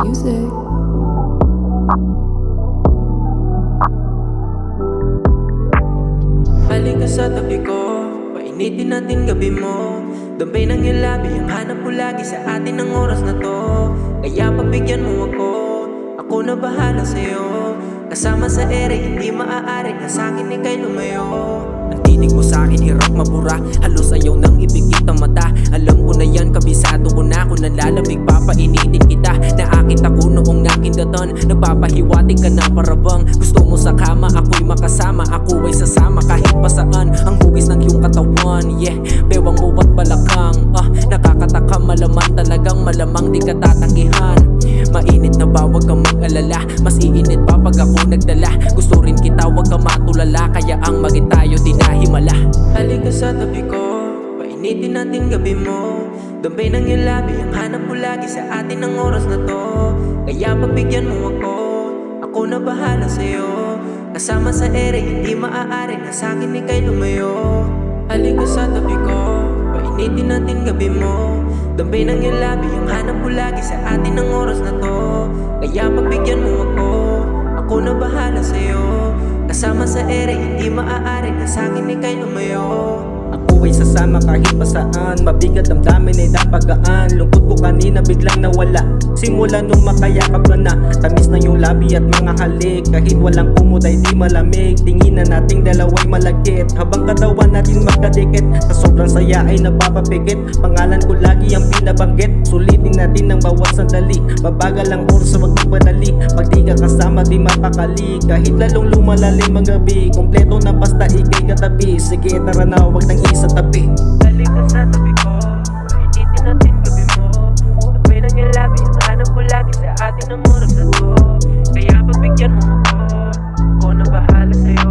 music. Halika sa tabi ko, painitin natin gabi mo. Dambay ng iyong labi, ang hanap ko lagi sa atin ng oras na to. Kaya pagbigyan mo ako na bahala sa'yo. Kasama sa ere, hindi maaari na sa'kin ika'y lumayo. Ang tinig mo sa'kin, hirap mabura. Halos ayaw nang ipikit ang mata. Alam ko na yan, kabisado ko na. Kung nalalamig, papainitin kita. Naakit ako noong nakindatan. Nagpapahiwatig ka na parabang gusto mo sa kama, ako'y makasama. Ako ay sasama kahit pa saan. Ang hugis ng iyong katawan, yeah. Bewang mo at balakang, nakakataka, malaman talagang malamang di ka tatanggihan. Mainit na ba, wag kang mag-alala. Mas iinit pa pag ako nagdala. Gusto rin kita, wag kang matulala. Kaya ang maging tayo di nahimala. Halika sa tabi ko, painitin natin gabi mo. Dambay ng iyong labi, ang hanap ko lagi sa atin ng oras na to. Kaya pagbigyan mo ako na bahala sa'yo. Kasama sa ere, hindi maaari na sa'kin ika'y lumayo. Halika sa tabi ko, painitin natin gabi mo. Dambay ng iyong labi, ang hanap ko lagi sa atin ng oras na to. Kaya pagbigyan mo ako na bahala sa'yo. Kasama sa ere, hindi maaari na sa'kin ika'y lumayo. Ako ay sasama kahit pa saan. Mabigat damdamin ay napagaan. Lungkot ko kanina biglang nawala. Simula nung makayakap ka na. Tamis na yung labi at mga halik. Kahit walang kumot ay di malamig. Tingin na nating dalawa'y malagkit. Habang katawan natin magkadikit. Sa sobrang saya ay napapapikit. Pangalan ko lagi ang binabanggit. Sulitin natin ng bawat sandali. Mabagal ang oras, wag magpadali. Pag di ka kasama di mapakali. Kahit lalong lumalalim ang gabi. Kompleto na basta ikay katabi. Sige tara na, wag nang isa tabi. Halika sa tabi ko, painitin natin gabi mo. Dambay ng iyong labi, ang hanap ko lagi sa atin ng oras na to. Kaya pagbigyan mo ako na bahala sa'yo.